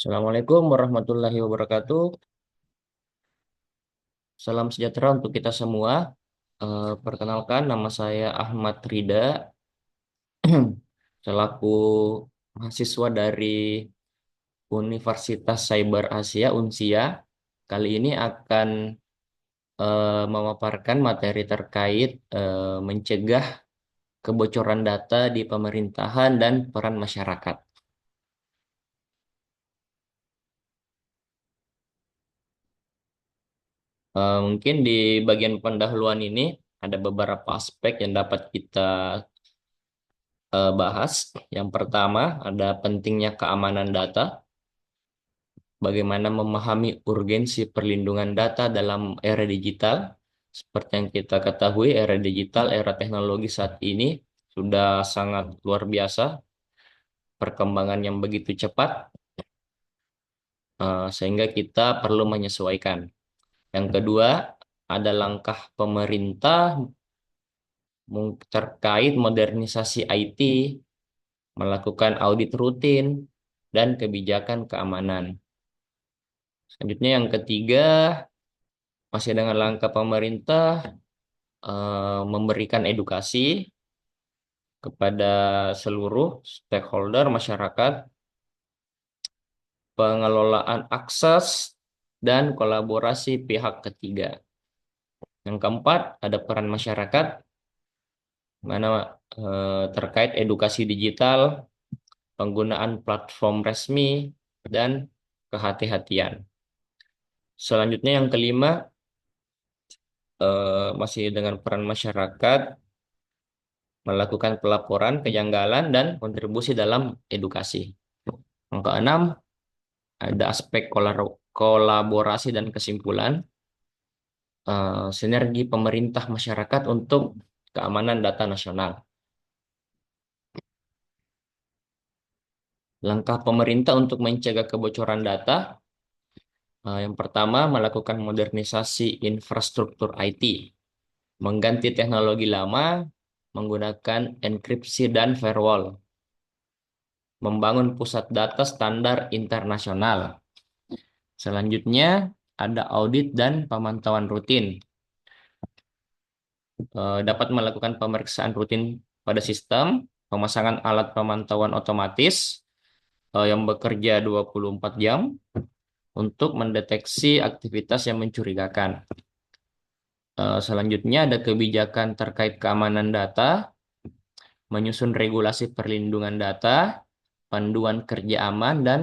Assalamualaikum warahmatullahi wabarakatuh. Salam sejahtera untuk kita semua. Perkenalkan, nama saya Ahmad Rida, selaku mahasiswa dari Universitas Cyber Asia (Unsia). Kali ini akan memaparkan materi terkait mencegah kebocoran data di pemerintahan dan peran masyarakat. Mungkin di bagian pendahuluan ini ada beberapa aspek yang dapat kita bahas. Yang pertama, ada pentingnya keamanan data, bagaimana memahami urgensi perlindungan data dalam era digital. Seperti yang kita ketahui, era digital, era teknologi saat ini sudah sangat luar biasa, perkembangan yang begitu cepat, sehingga kita perlu menyesuaikan. Yang kedua, ada langkah pemerintah terkait modernisasi IT, melakukan audit rutin, dan kebijakan keamanan. Selanjutnya yang ketiga, masih dengan langkah pemerintah memberikan edukasi kepada seluruh stakeholder masyarakat, pengelolaan akses, dan kolaborasi pihak ketiga. Yang keempat, ada peran masyarakat, mana terkait edukasi digital, penggunaan platform resmi, dan kehati-hatian. Selanjutnya yang kelima, masih dengan peran masyarakat, melakukan pelaporan kejanggalan dan kontribusi dalam edukasi. Yang keenam, ada aspek kolaborasi dan kesimpulan, sinergi pemerintah masyarakat untuk keamanan data nasional. Langkah pemerintah untuk mencegah kebocoran data, yang pertama, melakukan modernisasi infrastruktur IT, mengganti teknologi lama menggunakan enkripsi dan firewall, membangun pusat data standar internasional. Selanjutnya, ada audit dan pemantauan rutin. Dapat melakukan pemeriksaan rutin pada sistem, pemasangan alat pemantauan otomatis yang bekerja 24 jam untuk mendeteksi aktivitas yang mencurigakan. Selanjutnya, ada kebijakan terkait keamanan data, menyusun regulasi perlindungan data, panduan kerja aman, dan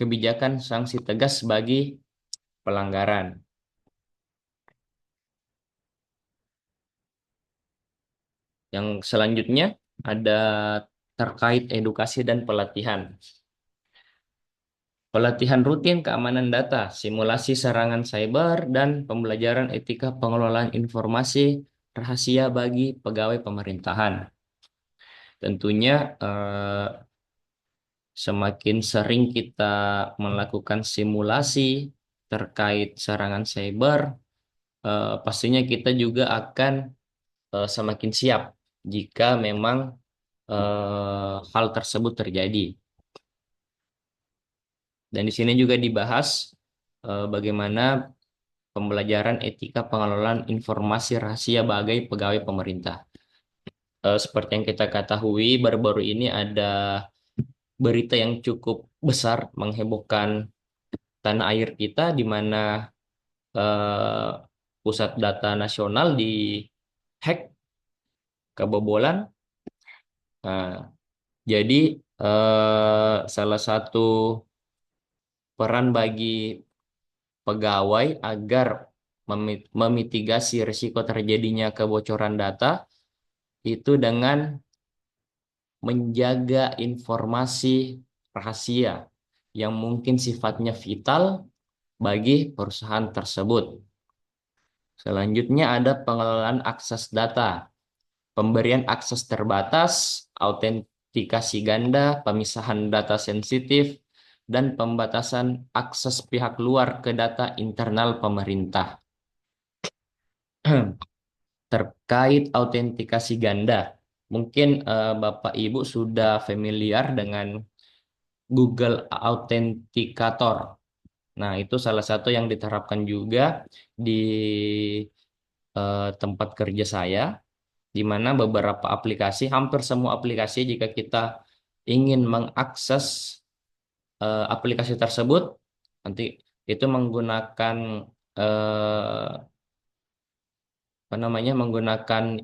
kebijakan sanksi tegas bagi pelanggaran. Yang selanjutnya ada terkait edukasi dan pelatihan. Pelatihan rutin keamanan data, simulasi serangan cyber, dan pembelajaran etika pengelolaan informasi rahasia bagi pegawai pemerintahan. Tentunya semakin sering kita melakukan simulasi terkait serangan cyber, pastinya kita juga akan semakin siap jika memang hal tersebut terjadi. Dan di sini juga dibahas bagaimana pembelajaran etika pengelolaan informasi rahasia bagi pegawai pemerintah. Seperti yang kita ketahui, baru-baru ini ada berita yang cukup besar menghebohkan tanah air kita, di mana eh, pusat data nasional dihack, kebobolan. Nah, jadi salah satu peran bagi pegawai agar memitigasi risiko terjadinya kebocoran data itu dengan menjaga informasi rahasia yang mungkin sifatnya vital bagi perusahaan tersebut. Selanjutnya ada pengelolaan akses data, pemberian akses terbatas, autentikasi ganda, pemisahan data sensitif, dan pembatasan akses pihak luar ke data internal pemerintah. Terkait autentikasi ganda, mungkin Bapak Ibu sudah familiar dengan Google Authenticator. Nah, itu salah satu yang diterapkan juga di tempat kerja saya, di mana beberapa aplikasi, hampir semua aplikasi, jika kita ingin mengakses aplikasi tersebut, nanti itu menggunakan apa namanya, menggunakan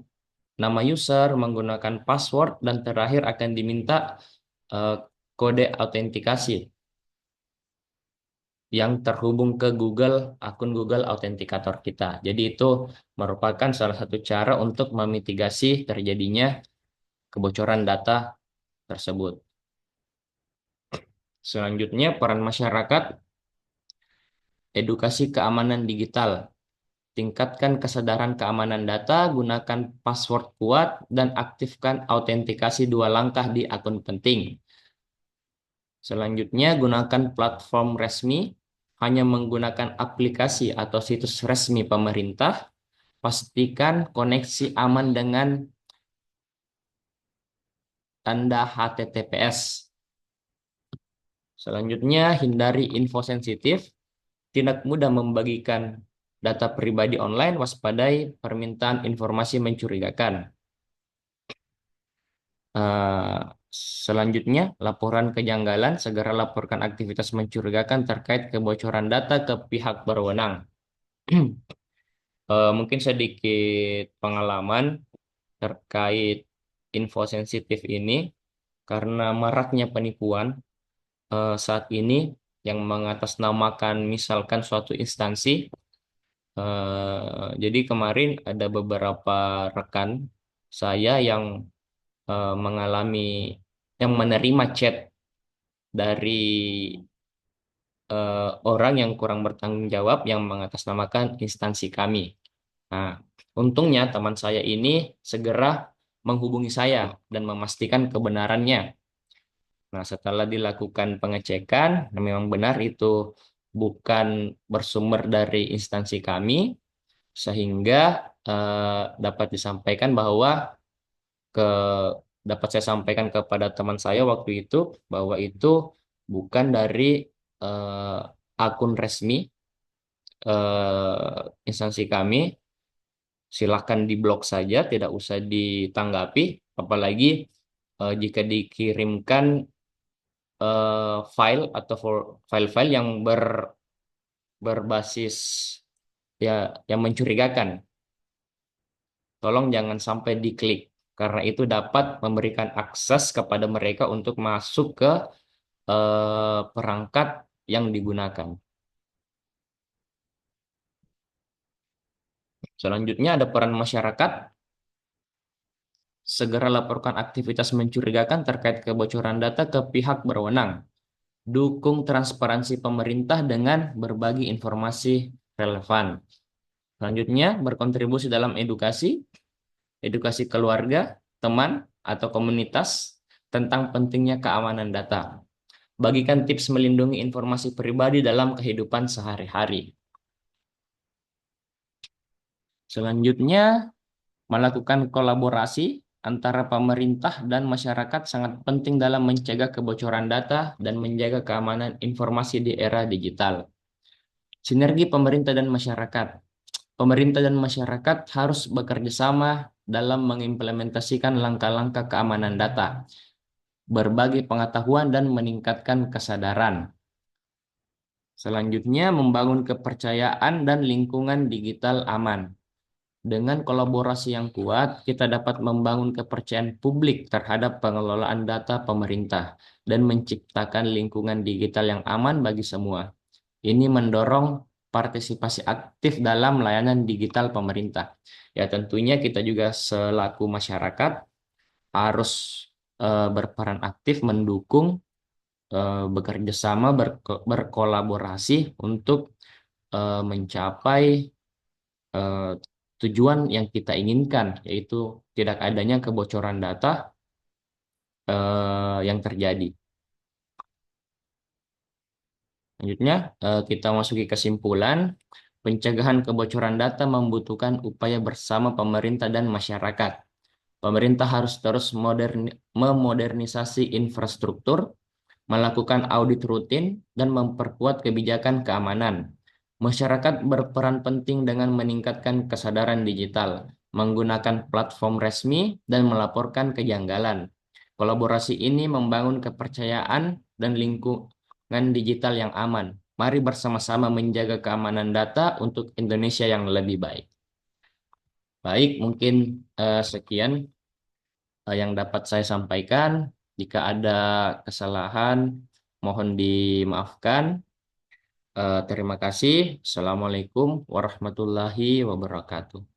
nama user, menggunakan password, dan terakhir akan diminta eh, kode autentikasi yang terhubung ke Google, akun Google Authenticator kita. Jadi itu merupakan salah satu cara untuk memitigasi terjadinya kebocoran data tersebut. Selanjutnya, peran masyarakat, edukasi keamanan digital. Tingkatkan kesadaran keamanan data, gunakan password kuat, dan aktifkan autentikasi 2 langkah di akun penting. Selanjutnya, gunakan platform resmi, hanya menggunakan aplikasi atau situs resmi pemerintah. Pastikan koneksi aman dengan tanda HTTPS. Selanjutnya, hindari info sensitif. Tidak mudah membagikan data pribadi online, waspadai permintaan informasi mencurigakan. Eh, Selanjutnya, laporan kejanggalan, segera laporkan aktivitas mencurigakan terkait kebocoran data ke pihak berwenang. Mungkin sedikit pengalaman terkait info sensitif ini, karena maraknya penipuan saat ini yang mengatasnamakan misalkan suatu instansi. Jadi kemarin ada beberapa rekan saya yang mengalami, yang menerima chat dari orang yang kurang bertanggung jawab yang mengatasnamakan instansi kami. Nah, untungnya teman saya ini segera menghubungi saya dan memastikan kebenarannya. Nah, setelah dilakukan pengecekan, memang benar itu bukan bersumber dari instansi kami, sehingga dapat disampaikan bahwa ke dapat saya sampaikan kepada teman saya waktu itu bahwa itu bukan dari akun resmi instansi kami. Silahkan diblok saja, tidak usah ditanggapi, apalagi jika dikirimkan file atau file-file yang berbasis ya yang mencurigakan. Tolong jangan sampai diklik, karena itu dapat memberikan akses kepada mereka untuk masuk ke perangkat yang digunakan. Selanjutnya ada peran masyarakat. Segera laporkan aktivitas mencurigakan terkait kebocoran data ke pihak berwenang. Dukung transparansi pemerintah dengan berbagi informasi relevan. Selanjutnya, berkontribusi dalam edukasi keluarga, teman, atau komunitas tentang pentingnya keamanan data. Bagikan tips melindungi informasi pribadi dalam kehidupan sehari-hari. Selanjutnya, melakukan kolaborasi antara pemerintah dan masyarakat sangat penting dalam mencegah kebocoran data dan menjaga keamanan informasi di era digital. Sinergi pemerintah dan masyarakat. Pemerintah dan masyarakat harus bekerja sama dalam mengimplementasikan langkah-langkah keamanan data, berbagi pengetahuan, dan meningkatkan kesadaran. Selanjutnya, membangun kepercayaan dan lingkungan digital aman. Dengan kolaborasi yang kuat, kita dapat membangun kepercayaan publik terhadap pengelolaan data pemerintah dan menciptakan lingkungan digital yang aman bagi semua. Ini mendorong partisipasi aktif dalam layanan digital pemerintah. Ya, tentunya kita juga selaku masyarakat harus berperan aktif mendukung, bekerja sama, berkolaborasi untuk mencapai eh, tujuan yang kita inginkan, yaitu tidak adanya kebocoran data yang terjadi. Selanjutnya, kita masuki kesimpulan. Pencegahan kebocoran data membutuhkan upaya bersama pemerintah dan masyarakat. Pemerintah harus terus memodernisasi infrastruktur, melakukan audit rutin, dan memperkuat kebijakan keamanan. Masyarakat berperan penting dengan meningkatkan kesadaran digital, menggunakan platform resmi, dan melaporkan kejanggalan. Kolaborasi ini membangun kepercayaan dan lingkungan digital yang aman. Mari bersama-sama menjaga keamanan data untuk Indonesia yang lebih baik. Baik, mungkin sekian yang dapat saya sampaikan. Jika ada kesalahan, mohon dimaafkan. Terima kasih. Assalamualaikum warahmatullahi wabarakatuh.